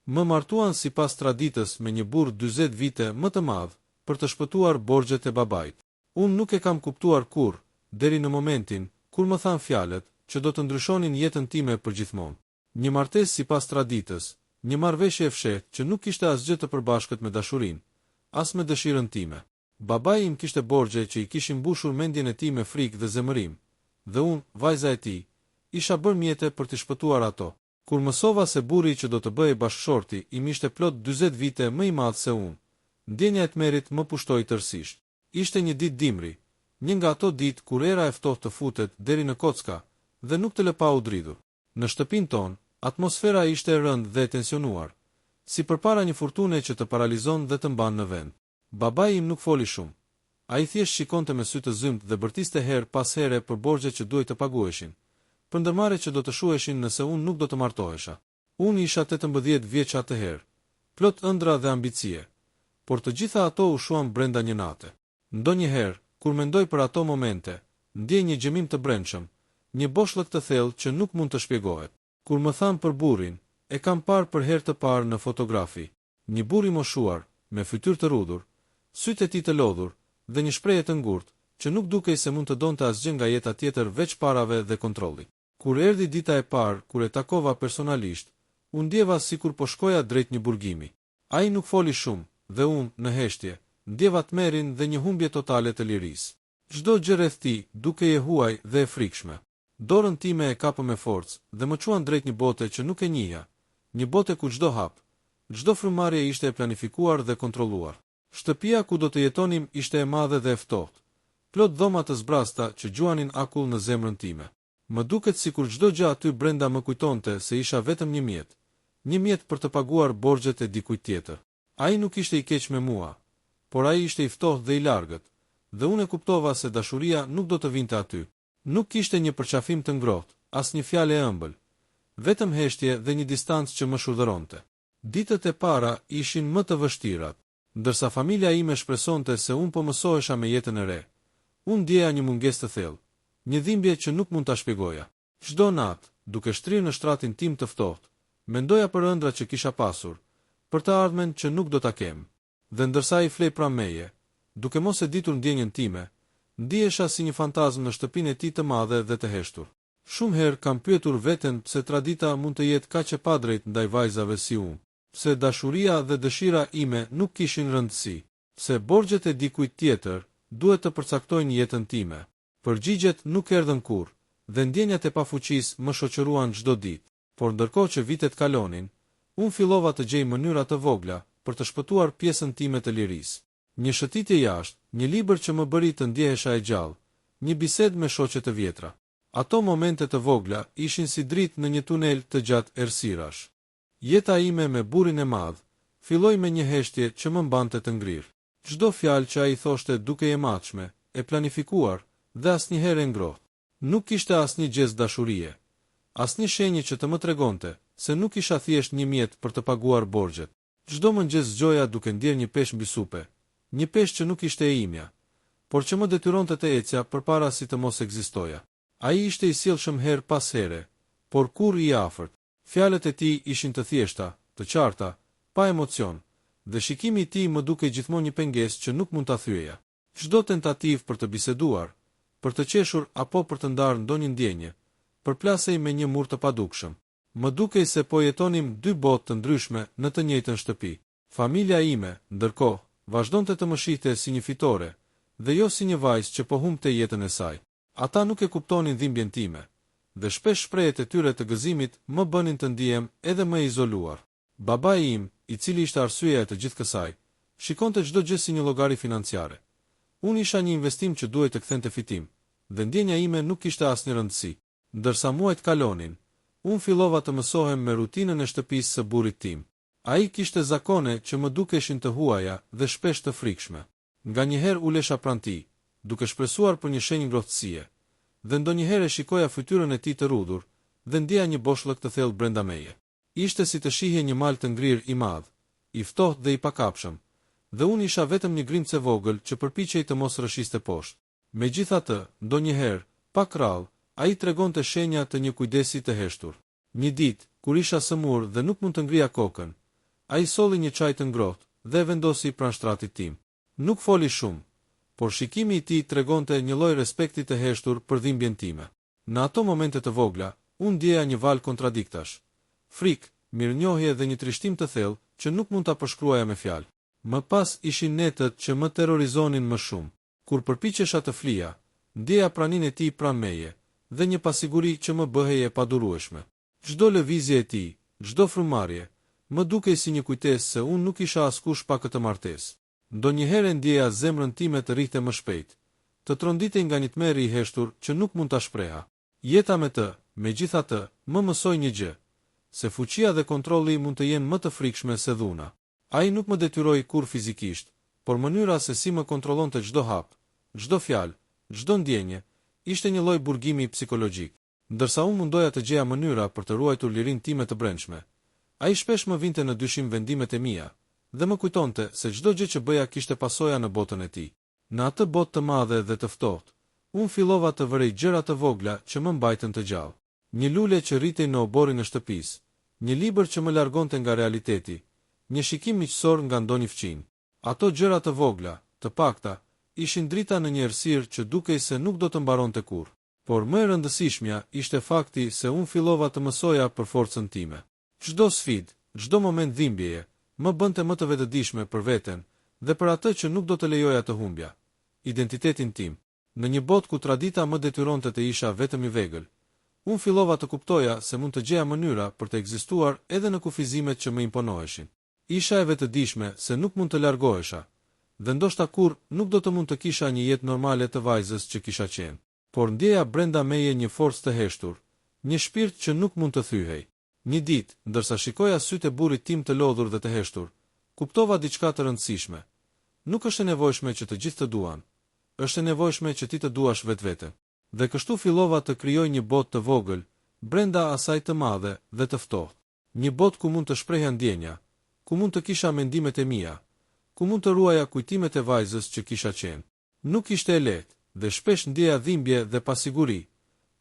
Më martuan sipas traditës me një burr 40 vite më të madh për të shpëtuar borxhet e babait. Unë nuk e kam kuptuar kurrë, deri në momentin kur më than fjalët që do të ndryshonin jetën time përgjithmonë. Një martesë sipas traditës, një marrëveshje e fshehtë që nuk kishte asgjë të përbashkët me dashurinë, as me dëshirën time. Babai im kishte borxhe që i kishin mbushur mendjen e tij me frikë dhe zemërim, dhe unë, vajza e tij, isha bërë mjete për t'i shpëtuar ato. Kur mësova se burri që do të bëhej bashkëshorti im ishte plot 40 vite më i madh se unë, ndjenja e tmerrit më pushtoi tërësisht. Ishte një ditë dimri, një nga ato ditë kur era e ftohtë të futet deri në kocka dhe nuk të lë pa u dridhur. Në shtëpinë tonë, atmosfera ishte e rëndë dhe e tensionuar, si përpara një furtune që të paralizon dhe të mban në vend. Babai im nuk foli shumë. Ai thjesht shikonte me sy të zymt dhe bërtiste herë pas here për borxhet që duhej të paguheshin, për ndërmarrjet që do të shuheshin nëse unë nuk do të martohesha. Unë isha 18 vjeç atëherë, plot ëndra dhe ambicie, por të gjitha ato u shuan brenda një nate. Ndonjëherë, kur mendoj për ato momente, ndjej një gjemim të brendshëm, një boshllëk të thellë që nuk mund të shpjegohet. Kur më than për burrin, e kam parë për herë të parë në fotografi. Një burr i moshuar, me fytyrë të rudhur, sytë e tij të lodhur dhe një shprehje të ngurtë, që nuk dukej se mund të donte asgjë nga jeta tjetër veç parave dhe kontrollit. Kur erdhi dita e parë, kur e takova personalisht, u ndjeva sikur po shkoja drejt një burgimi. Ai nuk foli shumë, dhe unë, në heshtje, ndjeva tmerrin dhe një humbje totale të lirisë. Çdo gjë rreth tij dukej e huaj dhe e frikshme. Dorën time e kapëm me forcë dhe më çuan drejt një bote që nuk e njihja, një bote ku çdo hap, çdo frymarrje ishte e planifikuar dhe kontrolluar. Shtëpia ku do të jetonim ishte e madhe dhe e ftohtë, plot dhoma të zbrasta që gjuanin akull në zemrën time. Më duket sikur çdo gjë aty brenda më kujtonte se isha vetëm një mjet për të paguar borxhet e dikujt tjetër. Ai nuk ishte i keq me mua, por ai ishte i ftohtë dhe i largët, dhe unë e kuptova se dashuria nuk do të vinte aty. Nuk kishte një përqafim të ngrohtë, as një fjalë e ëmbël, vetëm heshtje dhe një distancë që më shudhëronte. Ditët e para ishin më të vështirat, ndërsa familja ime shpresonte se unë po mësohesha me jetën e re. Unë ndjeja një mungesë të thellë, një dhimbje që nuk mund ta shpjegoja. Çdo natë, duke shtrirë në shtratin tim të ftohtë, mendoja për ëndrat që kisha pasur, për të ardhmen që nuk do ta kem. Dhe ndërsa i flej pranë meje, duke mos e ditur ndjenjën time, ndihesha si një fantazm në shtëpinë e tij të madhe dhe të heshtur. Shumë herë kam pyetur veten pse tradita mund të jetë kaq e padrejtë ndaj vajzave si unë, pse dashuria dhe dëshira ime nuk kishin rëndësi, pse borxhet e dikujt tjetër duhet të përcaktojnë jetën time. Përgjigjet nuk erdhën kurrë, dhe ndjenjat e pafuqisë më shoqëruan çdo ditë. Por ndërkohë që vitet kalonin, unë fillova të gjej mënyra të vogla për të shpëtuar pjesën time të lirisë. Një shëtitje jashtë, një libër që më bëri të ndjehesha e gjallë, një bisedë me shoqe të vjetra. Ato momente të vogla ishin si dritë në një tunel të gjatë errësirash. Jeta ime me burrin e madh filloi me një heshtje që më mbante të ngrirë. Çdo fjalë që ai thoshte dukej e matshme, e planifikuar dhe asnjëherë e ngrohtë. Nuk kishte asnjë gjest dashurie, asnjë shenjë që të më tregonte se nuk isha thjesht një mjet për të paguar borxhet. Çdo mëngjes zgjoja duke ndier një peshë mbi supe, një peshë që nuk ishte e imja, por që më detyronte të ecja përpara si të mos ekzistoja. Ai ishte i sjellshëm herë pas here, por kurrë i afërt. Fjalët e tij ishin të thjeshta, të qarta, pa emocion, dhe shikimi i tij më dukej gjithmonë një pengesë që nuk mund ta thyeja. Çdo tentativë për të biseduar, për të qeshur apo për të ndarë ndonjë ndjenje, përplasej me një mur të padukshëm. Më dukej se po jetonim dy botë të ndryshme në të njëjtën shtëpi. Familja ime, ndërkohë, vazhdonte të më shihte si një fitore, dhe jo si një vajzë që po humbte jetën e saj. Ata nuk e kuptonin dhimbjen time, dhe shpesh shprehjet e tyre të gëzimit më bënin të ndihem edhe më izoluar. Babai im, i cili ishte arsyeja e të gjithë kësaj, shikonte çdo gjë si një llogari financiare. Unë isha një investim që duhej të kthente fitim, dhe ndjenja ime nuk kishte asnjë rëndësi. Ndërsa muajt kalonin, unë fillova të mësohem me rutinën e shtëpisë së burrit tim. Ai kishte zakone që më dukeshin të huaja dhe shpesh të frikshme. Nganjëherë ulesha pranë tij, duke shpresuar për një shenjë ngrohtësie, dhe ndonjëherë shikoja fytyrën e tij të rudhur dhe ndjeja një boshllëk të thellë brenda meje. Ishte si të shihje një mal të ngrirë i madh, i ftohtë dhe i pakapshëm, dhe unë isha vetëm një grimcë e vogël që përpiqej të mos rrëshiste poshtë. Megjithatë, ndonjëherë, pa krall, ai tregonte shenja të një kujdesi të heshtur. Një ditë, kur isha sëmur dhe nuk mund të ngrija kokën, Ai solli një çaj të ngrohtë dhe e vendosi pranë shtratit tim. Nuk foli shumë, por shikimi i tij tregonte një lloj respekti të heshtur për dhimbjen time. Në ato momente të vogla, unë ndjeja një val kontradiktash. Frikë, mirënjohje dhe një trishtim të thellë që nuk mund ta përshkruaja me fjalë. Më pas ishin netët që më terrorizonin më shumë. Kur përpiqesha të flija, ndjeja praninë e tij pranë meje dhe një pasiguri që më bëhej e padurueshme. Çdo lëvizje e tij, çdo frymëmarrje, më dukej si një kujtesë se unë nuk isha askush pa këtë martesë. Ndonjëherë ndjeja zemrën time të rrihte më shpejt, të tronditej nga një tmerri i heshtur që nuk mund ta shpreha. Jeta me të, megjithatë, më mësoi një gjë, se fuqia dhe kontrolli mund të jenë më të frikshme se dhuna. Ai nuk më detyroi kur fizikisht, por mënyra se si më kontrollonte çdo hap, çdo fjalë, çdo ndjenje, ishte një lloj burgimi psikologjik. Ndërsa unë mundoja të gjeja mënyra për të ruajtur lirinë time të brendshme, ai shpesh më vinte në dyshim vendimet e mia dhe më kujtonte se çdo gjë që bëja kishte pasoja në botën e tij. Në atë botë të madhe dhe të ftohtë, unë fillova të vërej gjëra të vogla që më mbajtën të gjallë. Një lule që rritej në oborrin e shtëpisë, një libër që më largonte nga realiteti, një shikim miqësor nga ndonjë fëmijë. Ato gjëra të vogla, të pakta, ishin drita në një errësirë që dukej se nuk do të mbaronte kurrë. Por më e rëndësishmja ishte fakti se unë fillova të mësoja për forcën time. Çdo sfidë, çdo moment dhimbjeje, më bënte më të vetëdijshme për veten dhe për atë që nuk do të lejoja të humbja, identitetin tim. Në një botë ku tradita më detyronte të isha vetëm i vegël, unë fillova të kuptoja se mund të gjeja mënyra për të ekzistuar edhe në kufizimet që më imponoheshin. Isha e vetëdijshme se nuk mund të largohesha, dhe ndoshta kurrë nuk do të mund të kisha një jetë normale të vajzës që kisha qenë. Por ndjeja brenda meje një forcë të heshtur, një shpirt që nuk mund të thyhej. Një ditë, ndërsa shikoja sytë e burrit tim të lodhur dhe të heshtur, kuptova diçka të rëndësishme. Nuk është e nevojshme që të gjithë të duan, është e nevojshme që ti të duash vetvete. Dhe kështu fillova të krijoj një botë të vogël, brenda asaj të madhe dhe të ftohtë. Një botë ku mund të shprehja ndjenja, ku mund të kisha mendimet e mia, ku mund të ruaja kujtimet e vajzës që kisha qenë. Nuk ishte e lehtë dhe shpesh ndjeja dhimbje dhe pasiguri,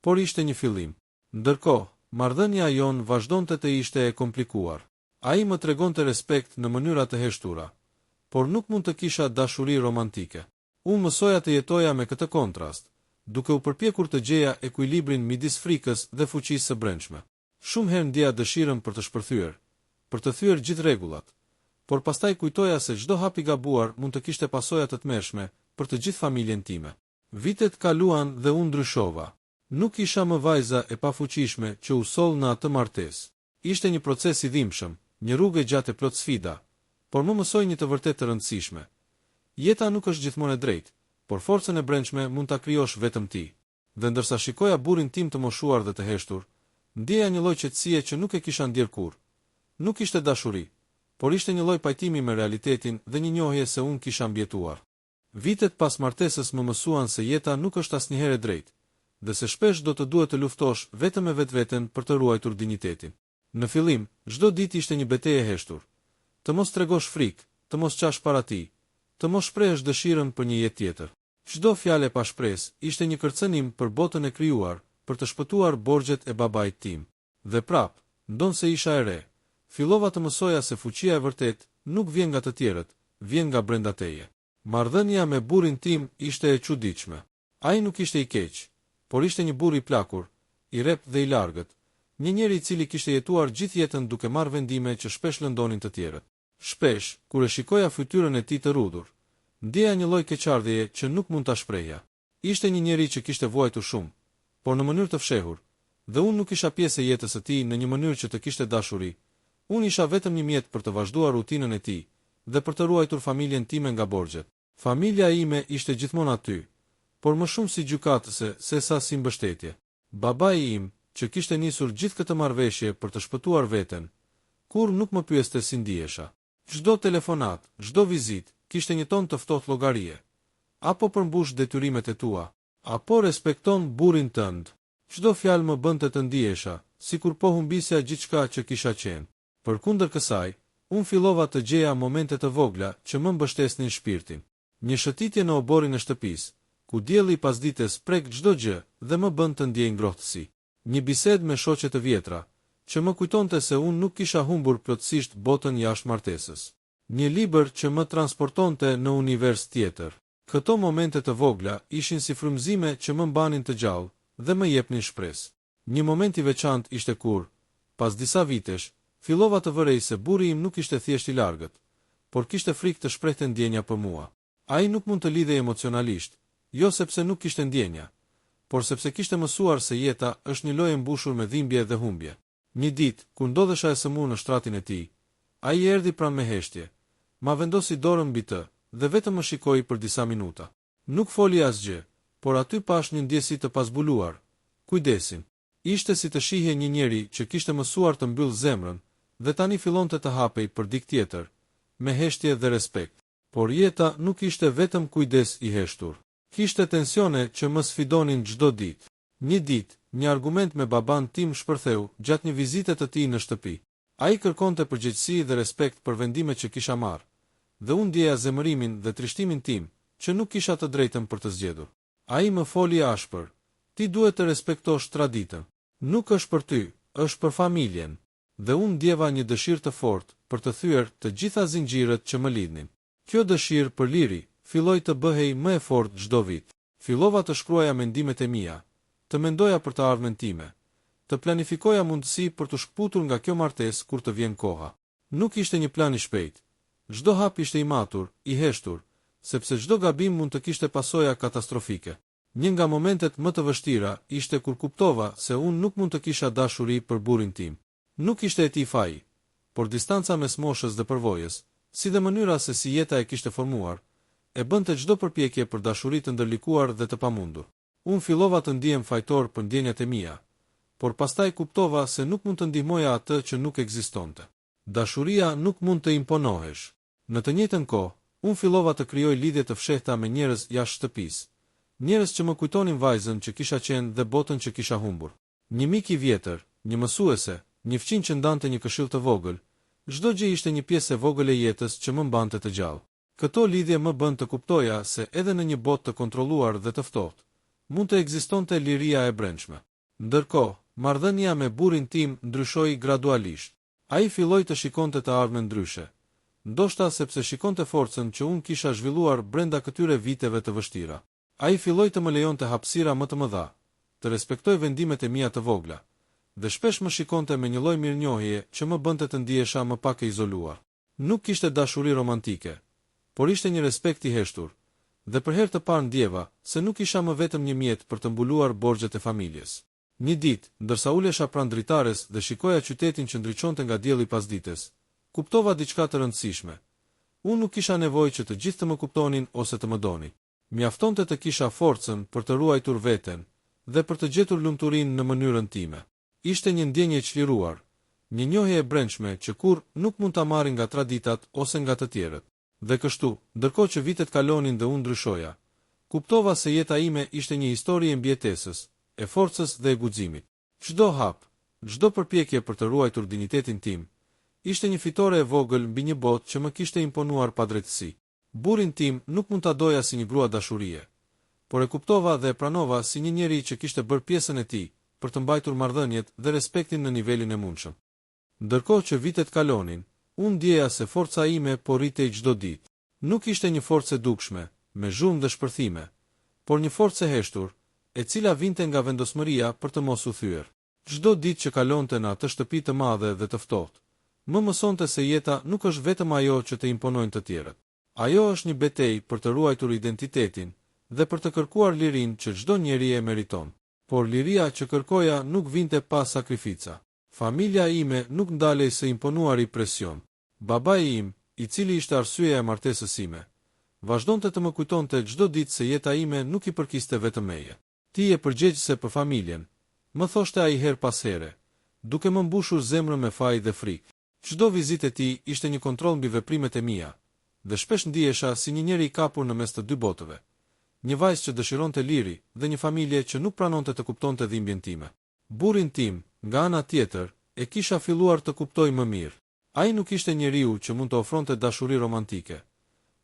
por ishte një fillim. Ndërkohë, marrëdhënia jon vazhdonte të ishte e komplikuar. Ai më tregonte respekt në mënyra të heshtura, por nuk mund të kisha dashuri romantike. Unë mësoja të jetoja me këtë kontrast, duke u përpjekur të gjeja ekuilibrin midis frikës dhe fuqisë së brendshme. Shumë herë ndjeja dëshirën për të shpërthyer, për të thyer gjithë rregullat, por pastaj kujtoja se çdo hap i gabuar mund të kishte pasoja të tmerrshme për të gjithë familjen time. Vitet kaluan dhe unë ndryshova. Nuk isha më vajza e pafuqishme që u soll në atë martesë. Ishte një proces i dhimbshëm, një rrugë gjatë e plot sfida, por më mësoi një të vërtetë të rëndësishme. Jeta nuk është gjithmonë e drejtë, por forcën e brendshme mund ta krijosh vetëm ti. Dhe ndërsa shikoja burrin tim të moshuar dhe të heshtur, ndjeja një lloj qetësie që nuk e kisha ndjer kurrë. Nuk ishte dashuri, por ishte një lloj pajtimi me realitetin dhe një njohje se unë kisha mbjetuar. Vitet pas martesës më mësuan se jeta nuk është asnjëherë e drejtë, dhe se shpesh do të duhet të luftosh vetëm me vetveten për të ruajtur dinjitetin. Në fillim, çdo ditë ishte një betejë e heshtur. Të mos tregosh frikë, të mos qash para tij, të mos shprehësh dëshirën për një jetë tjetër. Çdo fjalë pa shpresë ishte një kërcënim për botën e krijuar, për të shpëtuar borxhet e babait tim. Dhe prap, ndonse isha e re, fillova të mësoja se fuqia e vërtet nuk vjen nga të tjerët, vjen nga brenda teje. Marrëdhënia me burrin tim ishte e çuditshme. Ai nuk ishte i keq, por ishte një burr i plakur, i rrept dhe i largët, një njeri i cili kishte jetuar gjithë jetën duke marrë vendime që shpesh lëndonin të tjerët. Shpesh, kur e shikoja fytyrën e tij të rudhur, ndjeja një lloj keqardhjeje që nuk mund ta shprehja. Ishte një njeri që kishte vuajtur shumë, por në mënyrë të fshehur, dhe unë nuk isha pjesë e jetës së tij në një mënyrë që të kishte dashuri. Unë isha vetëm një mjet për të vazhduar rutinën e tij dhe për të ruajtur familjen time nga borxhet. Familja ime ishte gjithmonë aty, por më shumë si gjykatëse se sa si mbështetje. Babai im, që kishte nisur gjithë këtë marrëveshje për të shpëtuar veten, kurrë nuk më pyeste si ndihesha. Çdo telefonat, çdo vizitë kishte një ton të ftohtë llogarie. Apo përmbush detyrimet e tua, apo respekton burrin tënd. Çdo fjalë më bënte të ndihesha, sikur po humbisja gjithçka që kisha qenë. Përkundër kësaj, unë fillova të gjeja momente të vogla që më mbështesnin shpirtin. Një shëtitje në oborrin e shtëpisë, ku dielli pas ditës prek çdo gjë dhe më bën të ndjej ngrohtësi. Një bisedë me shoqe të vjetra, që më kujtonte se unë nuk kisha humbur plotësisht botën jashtë martesës. Një libër që më transportonte në univers tjetër. Këto momente të vogla ishin si frymëzime që më mbanin të gjallë dhe më jepnin shpresë. Një moment i veçantë ishte kur, pas disa vitesh, fillova të vërej se burri im nuk ishte thjesht i largët, por kishte frikë të shprehte ndjenja për mua. Ai nuk mund të lidhej emocionalisht, jo sepse nuk kishte ndjenja, por sepse kishte mësuar se jeta është një lojë e mbushur me dhimbje dhe humbje. Një ditë, kur ndodhesha e sëmurë në shtratin e tij, ai erdhi pranë me heshtje, ma vendosi dorën mbi të dhe vetëm më shikoi për disa minuta. Nuk foli asgjë, por aty pash një ndjesi të pazbuluar, kujdesin. Ishte si të shihej një njeri që kishte mësuar të mbyllë zemrën dhe tani fillonte të hapej për dikë tjetër, me heshtje dhe respekt. Por jeta nuk ishte vetëm kujdes i heshtur. Kishte tensione që më sfidonin çdo ditë. Një ditë, një argument me baban tim shpërtheu gjatë një vizite të tij në shtëpi. Ai kërkonte përgjegjësi dhe respekt për vendimet që kisha marrë, dhe unë ndjeja zemërimin dhe trishtimin tim që nuk kisha të drejtën për të zgjedhur. Ai më foli ashpër: "Ti duhet të respektosh traditën. Nuk është për ty, është për familjen." Dhe unë ndjeva një dëshirë të fortë për të thyer të gjitha zinxhirët që më lidhnin. Kjo dëshirë për liri filloi të bëhej më e fortë çdo vit. Fillova të shkruaja mendimet e mia, të mendoja për të ardhmen time, të planifikoja mundësi për të shkputur nga kjo martesë kur të vjen koha. Nuk ishte një plan i shpejt. Çdo hap ishte i matur, i heshtur, sepse çdo gabim mund të kishte pasoja katastrofike. Një nga momentet më të vështira ishte kur kuptova se unë nuk mund të kisha dashuri për burrin tim. Nuk ishte e tij faji, por distanca mes moshës dhe përvojës, si dhe mënyra se si jeta e kishte formuar, e bënte çdo përpjekje për dashuri të ndërlikuar dhe të pamundur. Unë fillova të ndihem fajtor për ndjenjat e mia, por pastaj kuptova se nuk mund të ndihmoja atë që nuk ekzistonte. Dashuria nuk mund të imponohesh. Në të njëjtën kohë, unë fillova të krijoj lidhje të fshehta me njerëz jashtë shtëpisë, njerëz që më kujtonin vajzën që kisha qenë dhe botën që kisha humbur. Një mik i vjetër, një mësuese, një fëmijë që ndante një këshill të vogël, çdo gjë ishte një pjesë e vogël e jetës që më mbante të gjallë. Këto lidhje më bën të kuptoja se edhe në një botë të kontrolluar dhe të ftohtë, mund të ekzistonte liria e brendshme. Ndërkohë, marrëdhënia me burrin tim ndryshoi gradualisht. Ai filloi të shikonte të ardhmen ndryshe, ndoshta sepse shikonte forcën që unë kisha zhvilluar brenda këtyre viteve të vështira. Ai filloi të më lejonte hapësira më të mëdha, të respektoj vendimet e mia të vogla, dhe shpesh më shikonte me një lloj mirënjohjeje që më bënte të ndihesha më pak e izoluar. Nuk kishte dashuri romantike, por ishte një respekt i heshtur, dhe për herë të parë ndjeva se nuk isha më vetëm një mjet për të mbuluar borxhet e familjes. Një ditë, ndërsa ulesha pranë dritares dhe shikoja qytetin që ndriçonte nga dielli pasdites, kuptova diçka të rëndësishme. Unë nuk kisha nevojë që të gjithë të më kuptonin ose të më donin. Mjaftonte të kisha forcën për të ruajtur veten dhe për të gjetur lumturinë në mënyrën time. Ishte një ndjenjë e çliruar, një njohje e brendshme që kur nuk mund ta marrin nga traditat ose nga të tjerët. Dhe kështu, ndërkohë që vitet kalonin dhe unë ndryshoja, kuptova se jeta ime ishte një histori e mbjetesës, e forcës dhe e guximit. Çdo hap, çdo përpjekje për të ruajtur dinjitetin tim, ishte një fitore e vogël mbi një botë që më kishte imponuar padrejtësi. Burrin tim nuk mund ta doja si një grua dashurie, por e kuptova dhe e pranova si një njeri që kishte bërë pjesën e tij për të mbajtur marrëdhëniet dhe respektin në nivelin e mundshëm. Ndërkohë që vitet kalonin, unë ndjeja se forca ime po rritej çdo ditë. Nuk ishte një forcë e dukshme, me zhurmë dhe shpërthime, por një forcë e heshtur, e cila vinte nga vendosmëria për të mos u thyer. Çdo ditë që kalonte në atë shtëpi të madhe dhe të ftohtë, më mësonte se jeta nuk është vetëm ajo që të imponojnë të tjerët. Ajo është një betejë për të ruajtur identitetin dhe për të kërkuar lirinë që çdo njeri e meriton. Por liria që kërkoja nuk vinte pa sakrifica. Familja ime nuk ndalej se imponuari presion. Babai im, i cili ishte arsyeja e martesës ime, vazhdonte të më kujtonte çdo ditë se jeta ime nuk i përkiste vetëm meje. Ti je përgjegjëse për familjen, më thoshte ai her pas here, duke më mbushur zemrën me faj dhe frikë. Çdo vizitë e tij ishte një kontroll mbi veprimet e mia, dhe shpesh ndihesha si një njeri i kapur në mes të dy botëve. Një vajzë që dëshironte liri dhe një familje që nuk pranonte të kuptonte dhimbjen time. Burrin tim, nga ana tjetër, e kisha filluar të kuptoj më mirë. Ai nuk ishte njeriu që mund të ofronte dashuri romantike,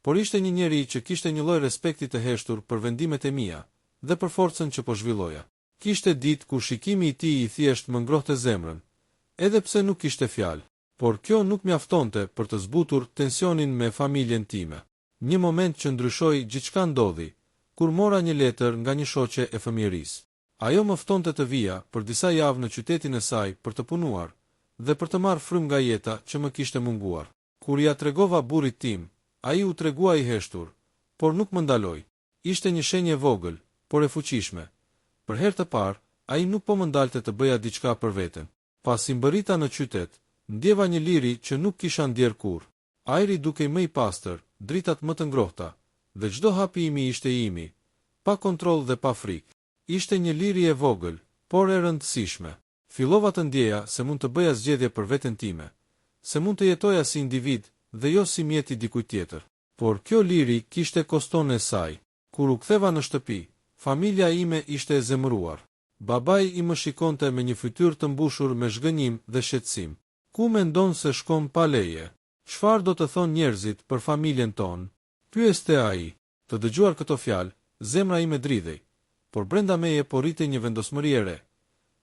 por ishte një njeri që kishte një lloj respekti të heshtur për vendimet e mia dhe për forcën që po zhvilloja. Kishte ditë kur shikimi i tij i thjesht më ngrohte zemrën, edhe pse nuk kishte fjalë. Por kjo nuk mjaftonte për të zbutur tensionin me familjen time. Një moment që ndryshoi gjithçka ndodhi, kur mora një letër nga një shoqe e fëmijërisë. Ajo më ftonte të vija për disa javë në qytetin e saj për të punuar dhe për të marrë frymë nga jeta që më kishte munguar. Kur ja tregova burrit tim, ai u tregua i heshtur, por nuk më ndaloi. Ishte një shenjë e vogël, por e fuqishme. Për herë të parë, ai nuk po më ndalte të bëja diçka për veten. Pasi mbërrita në qytet, ndjeva një liri që nuk kisha ndjer kurrë. Ajri dukej më i pastër, dritat më të ngrohta, dhe çdo hapi imi ishte imi, pa kontroll dhe pa frikë. Ishte një liri e vogël, por e rëndësishme. Fillova të ndjeja se mund të bëja zgjedhje për veten time, se mund të jetoja si individ dhe jo si mjeti dikujt tjetër. Por kjo liri kishte koston e saj. Kur u ktheva në shtëpi, familja ime ishte e zemëruar. Babai i më shikonte me një fytyrë të mbushur me zhgënjim dhe shqetësim. Ku mendon se shkon pa leje? Çfarë do të thonë njerëzit për familjen tonë? Pyeste ai. Të dëgjuar këto fjalë, zemra ime dridhej, por brenda meje po rritej një vendosmëri e re.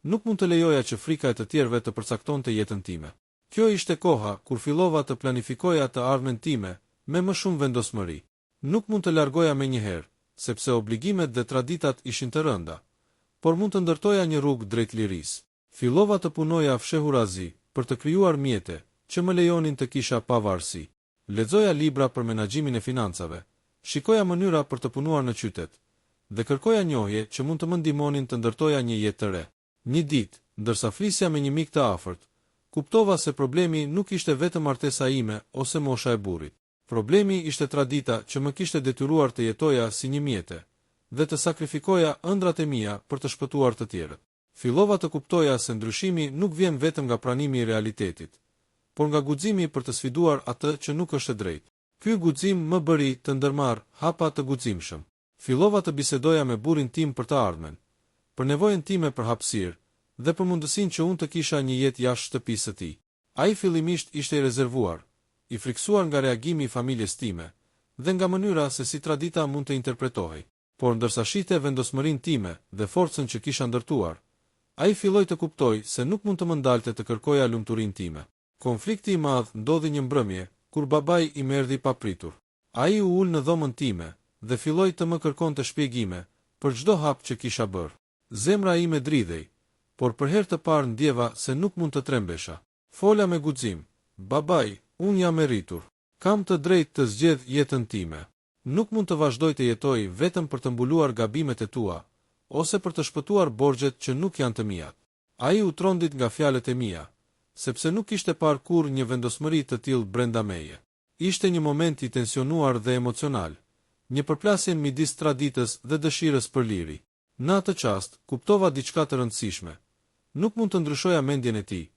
Nuk mund të lejoja që frika e të tjerëve të përcaktonte jetën time. Kjo ishte koha kur fillova të planifikoja të ardhmen time me më shumë vendosmëri. Nuk mund të largoja menjëherë, sepse obligimet dhe traditat ishin të rënda, por mund të ndërtoja një rrugë drejt lirisë. Fillova të punoja fshehurazi për të krijuar mjete që më lejonin të kisha pavarësi. Lexoja libra për menaxhimin e financave, shikoja mënyra për të punuar në qytet dhe kërkoja njohje që mund të më ndihmonin të ndërtoja një jetë të re. Një ditë, ndërsa flisja me një mik të afërt, kuptova se problemi nuk ishte vetëm martesa ime ose mosha e burrit. Problemi ishte tradita që më kishte detyruar të jetoja si një mjete dhe të sakrifikoja ëndrat e mia për të shpëtuar të tjerët. Fillova të kuptoja se ndryshimi nuk vjen vetëm nga pranimi i realitetit, por nga guximi për të sfiduar atë që nuk është e drejtë. Ky guxim më bëri të ndërmarr hapa të guximshëm. Fillova të bisedoja me burrin tim për të ardhmen, për nevojën time për hapësirë dhe për mundësinë që unë të kisha një jetë jashtë shtëpisë së tij. Ai fillimisht ishte i rezervuar, i friksuar nga reagimi i familjes time dhe nga mënyra se si tradita mund të interpretohej. Por ndërsa shihte vendosmërinë time dhe forcën që kisha ndërtuar, ai filloi të kuptoj se nuk mund të më ndalte të kërkoja lumturinë time. Konflikti i madh ndodhi një mbrëmje kur babai i më erdhi papritur. Ai u ul në dhomën time dhe filloi të më kërkonte shpjegime për çdo hap që kisha bërë. Zemra ime dridhej, por për herë të parë ndjeva se nuk mund të trembesha. Fola me guxim: "Babai, unë jam e rritur. Kam të drejtë të zgjedh jetën time. Nuk mund të vazhdoj të jetoj vetëm për të mbuluar gabimet e tua, ose për të shpëtuar borxhet që nuk janë të mia." Ai u trondit nga fjalët e mia, sepse nuk kishte parë kurrë një vendosmëri të tillë brenda meje. Ishte një moment i tensionuar dhe emocional, një përplasje midis traditës dhe dëshirës për liri. Në atë çast, kuptova diçka të rëndësishme. Nuk mund të ndryshoja mendjen e tij,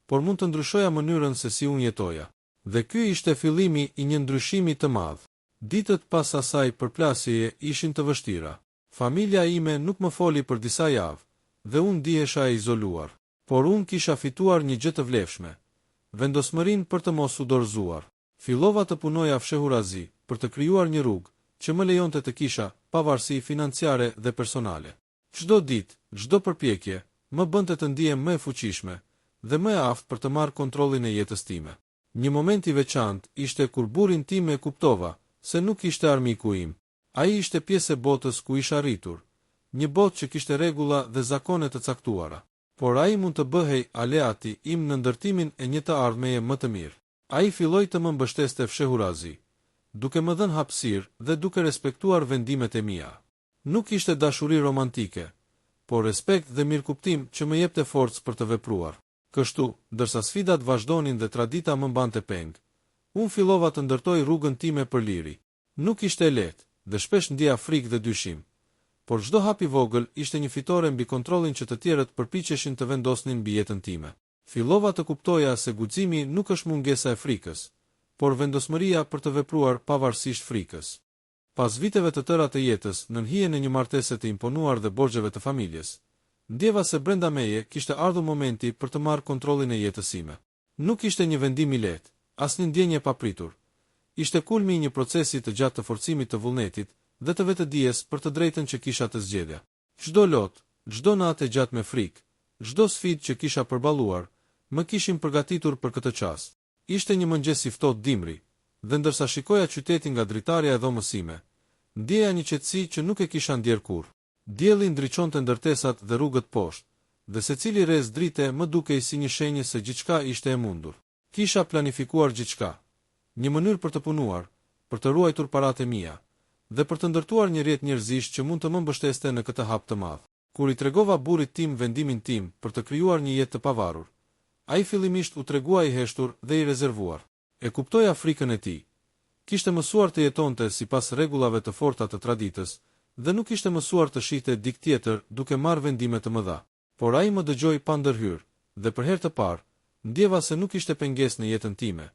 por mund të ndryshoja mënyrën se si unë jetoja. Dhe ky ishte fillimi i një ndryshimi të madh. Ditët pas asaj përplasjeje ishin të vështira. Familja ime nuk më foli për disa javë, dhe unë ndihesha e izoluar. Por unë kisha fituar një gjë të vlefshme, vendosmërinë për të mos u dorëzuar. Fillova të punoja fshehurazi për të krijuar një rrugë që më lejonte të kisha pavarësi financiare dhe personale. Çdo ditë, çdo përpjekje më bënte të ndihem më e fuqishme dhe më e aftë për të marrë kontrollin e jetës time. Një moment i veçantë ishte kur burrin tim e kuptova se nuk ishte armiku im. Ai ishte pjesë e botës ku isha rritur, një botë që kishte rregulla dhe zakone të caktuara. Por ai mund të bëhej aleati im në ndërtimin e një të ardhmeje më të mirë. Ai filloi të më mbështeste fshehurazi, duke më dhënë hapësirë dhe duke respektuar vendimet e mia. Nuk ishte dashuri romantike, por respekt dhe mirëkuptim që më jepte forcë për të vepruar. Kështu, ndërsa sfidat vazhdonin dhe tradita më mbante peng, unë fillova të ndërtoj rrugën time për liri. Nuk ishte lehtë dhe shpesh ndjeja frikë dhe dyshim, por çdo hap i vogël ishte një fitore mbi kontrollin që të tjerët përpiqeshin të vendosnin mbi jetën time. Fillova të kuptoja se guximi nuk është mungesa e frikës, por vendosmëria për të vepruar pavarësisht frikës. Pas viteve të tëra të jetës, nën hijen e një martese të imponuar dhe borxheve të familjes, ndjeva se brenda meje kishte ardhur momenti për të marrë kontrollin e jetës sime. Nuk ishte një vendim i lehtë, as një ndjenjë e papritur. Ishte kulmi i një procesi të gjatë të forcimit të vullnetit dhe të vetëdijes për të drejtën që kisha të zgjedhja. Çdo lot, çdo natë e gjatë me frikë, çdo sfidë që kisha përballuar, më kishim përgatitur për këtë çast. Ishte një mëngjes i ftohtë dimri, dhe ndërsa shikoja qytetin nga dritarja e dhomës sime, ndjeja një qetësi që nuk e kisha ndjer kurrë. Dielli ndriçonte ndërtesat dhe rrugët poshtë, dhe secili rrez drite më dukej si një shenjë se gjithçka ishte e mundur. Kisha planifikuar gjithçka, një mënyrë për të punuar, për të ruajtur paratë e mia, dhe për të ndërtuar një rrjet njerëzish që mund të më mbështeste në këtë hap të madh. Kur i tregova burrit tim vendimin tim për të krijuar një jetë të pavarur, ai fillimisht u tregua i heshtur dhe i rezervuar. E kuptoja frikën e tij. Kishte mësuar të jetonte sipas rregullave të forta të traditës, dhe nuk ishte mësuar të shihte dik tjetër duke marrë vendime të mëdha. Por ai më dëgjoi pa ndërhyrë, dhe për herë të parë, ndjeva se nuk ishte pengesë në jetën time,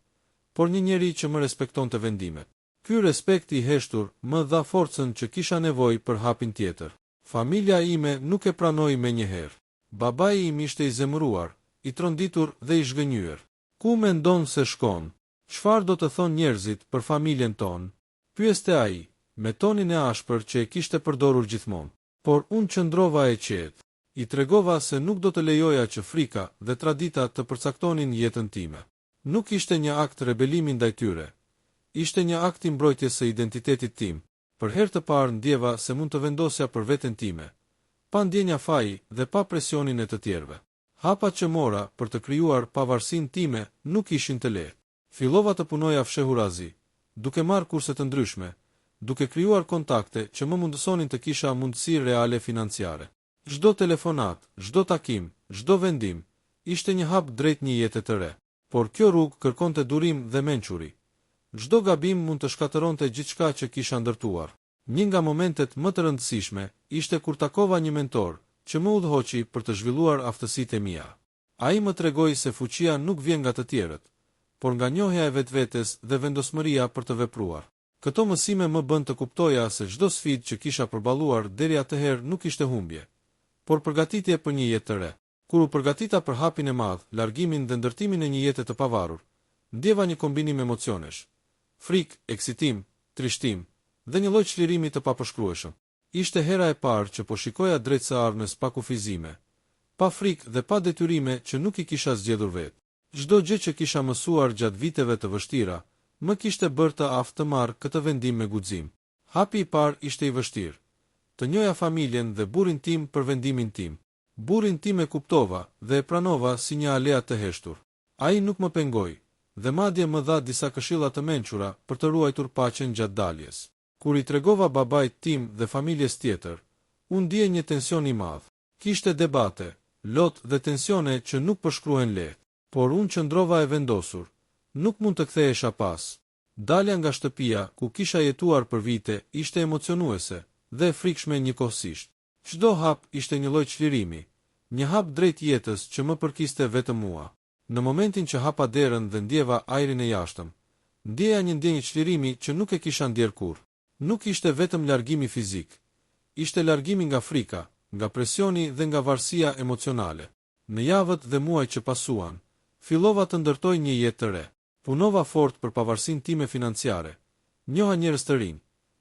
por një njeri që më respektonte vendimet. Ky respekt i heshtur më dha forcën që kisha nevojë për hapin tjetër. Familja ime nuk e pranoi menjëherë. Babai im ishte i zemëruar, i tronditur dhe i zhgënjur. Ku mendon se shkon? Çfarë do të thonë njerëzit për familjen tonë? Pyeste ai, me tonin e ashpër që e kishte përdorur gjithmonë. Por unë qëndrova e qetë. I tregova se nuk do të lejoja që frika dhe tradita të përcaktonin jetën time. Nuk ishte një akt rebelimi ndaj tyre. Ishte një akt i mbrojtjes së identitetit tim. Për herë të parë ndjeva se mund të vendosja për veten time, pa ndjenja faji dhe pa presionin e të tjerëve. Hapat që mora për të krijuar pavarësinë time nuk ishin të lehtë. Fillova të punoja fshehurazi, duke marrë kurse të ndryshme, duke krijuar kontakte që më mundësonin të kisha mundësi reale financiare. Çdo telefonat, çdo takim, çdo vendim, ishte një hap drejt një jete të re. Por kjo rrugë kërkonte durim dhe mençuri. Çdo gabim mund të shkatëronte gjithçka që kisha ndërtuar. Një nga momentet më të rëndësishme ishte kur takova një mentor që më udhëhoqi për të zhvilluar aftësitë e mia. Ai më tregoi se fuqia nuk vjen nga të tjerët, por nga njohja e vetvetes dhe vendosmëria për të vepruar. Këto mësime më bën të kuptoja se çdo sfidë që kisha përballuar deri atëherë nuk ishte humbje, por përgatitje për një jetë të re. Kur u përgatita për hapin e madh, largimin dhe ndërtimin e një jete të pavarur, ndjeva një kombinim emocionesh: frikë, eksitim, trishtim dhe një lloj çlirimi të papërshkrueshëm. Ishte hera e parë që po shikoja drejt së ardhmes pa kufizime, pa frikë dhe pa detyrime që nuk i kisha zgjedhur vetë. Çdo gjë që kisha mësuar gjatë viteve të vështira, më kishte bërë të aftë të marr këtë vendim me guxim. Hapi i parë ishte i vështirë. Të njoja familjen dhe burrin tim për vendimin tim. Burrin tim e kuptova dhe e pranova si një aleat të heshtur. Ai nuk më pengoi dhe madje më dha disa këshilla të mençura për të ruajtur paqen gjatë daljes. Kur i tregova babait tim dhe familjes tjetër, u ndje një tension i madh. Kishte debate, lot dhe tensione që nuk përshkruhen lehtë, por unë qëndrova e vendosur. Nuk mund të kthehesha pas. Dalja nga shtëpia ku kisha jetuar për vite ishte emocionuese dhe e frikshme njëkohësisht. Çdo hap ishte një lloj çlirimi, një hap drejt jetës që më përkiste vetëm mua. Në momentin që hapa derën dhe ndjeva ajrin e jashtëm, ndjeja një ndjenjë çlirimi që nuk e kisha ndjer kurrë. Nuk ishte vetëm largimi fizik, ishte largimi nga frika, nga presioni dhe nga varësia emocionale. Në javët dhe muajt që pasuan, fillova të ndërtoj një jetë të re. Punova fort për pavarësinë time financiare, njoha njerëz të rinj,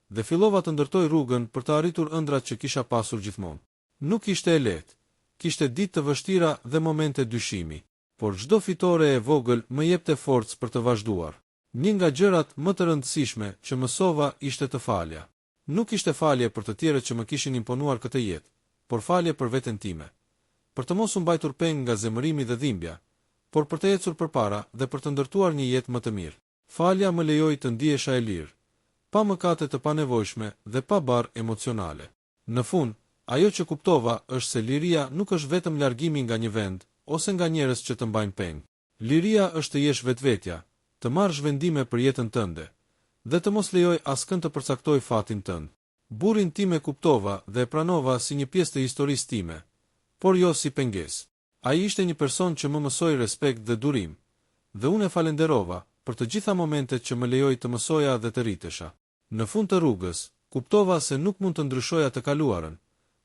dhe fillova të ndërtoj rrugën për të arritur ëndrat që kisha pasur gjithmonë. Nuk ishte e lehtë, kishte ditë të vështira dhe momente dyshimi, por çdo fitore e vogël më jepte forcë për të vazhduar. Një nga gjërat më të rëndësishme që mësova ishte të falja. Nuk ishte falje për të tjerët që më kishin imponuar këtë jetë, por falje për veten time. Për të mos u mbajtur peng nga zemërimi dhe dhimbja, por për të ecur përpara dhe për të ndërtuar një jetë më të mirë. Falja më lejoi të ndihesha e lirë, pa mëkate të panevojshme dhe pa barë emocionale. Në fund, ajo që kuptova është se liria nuk është vetëm largimi nga një vend ose nga njerëz që të mbajnë peng. Liria është të jesh vetvetja, të marrësh vendime për jetën tënde dhe të mos lejoj askënd të përcaktoj fatin tënd. Burrin tim e kuptova dhe e pranova si një pjesë të historisë time, por jo si pengesë. Ai ishte një person që më mësoi respekt dhe durim, dhe unë e falenderova për të gjitha momentet që më lejoi të mësoja dhe të rritesha. Në fund të rrugës, kuptova se nuk mund të ndryshoja të kaluarën,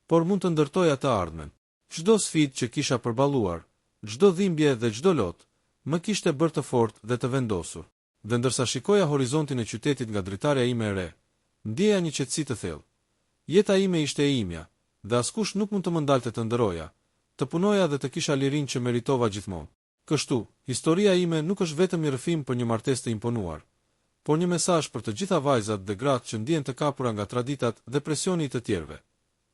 por mund të ndërtoja të ardhmen. Çdo sfidë që kisha përballuar, çdo dhimbje dhe çdo lot, më kishte bërë të fortë dhe të vendosur. Dhe ndërsa shikoja horizontin e qytetit nga dritarja ime e re, ndjeja një qetësi të thellë. Jeta ime ishte e imja, dhe askush nuk mund të më ndalte të ndëroja, të punoja dhe të kisha lirinë që meritova gjithmonë. Kështu, historia ime nuk është vetëm një rrëfim për një martesë të imponuar, por një mesazh për të gjitha vajzat dhe gratë që ndjehen të kapura nga traditat dhe presioni i të tjerëve.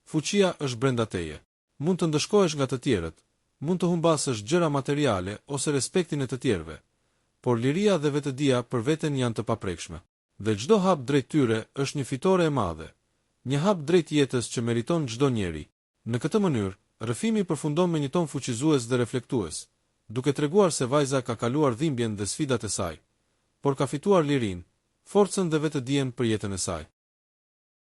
Fuqia është brenda teje. Mund të ndëshkohesh nga të tjerët, mund të humbasësh gjëra materiale ose respektin e të tjerëve, por liria dhe vetëdia për veten janë të paprekshme. Dhe çdo hap drejt tyre është një fitore e madhe, një hap drejt jetës që meriton çdo njeri. Në këtë mënyrë, rrëfimi përfundon me një ton fuqizues dhe reflektues, duke treguar se vajza ka kaluar dhimbjen dhe sfidat e saj, por ka fituar lirinë, forcën dhe vetëdijen për jetën e saj.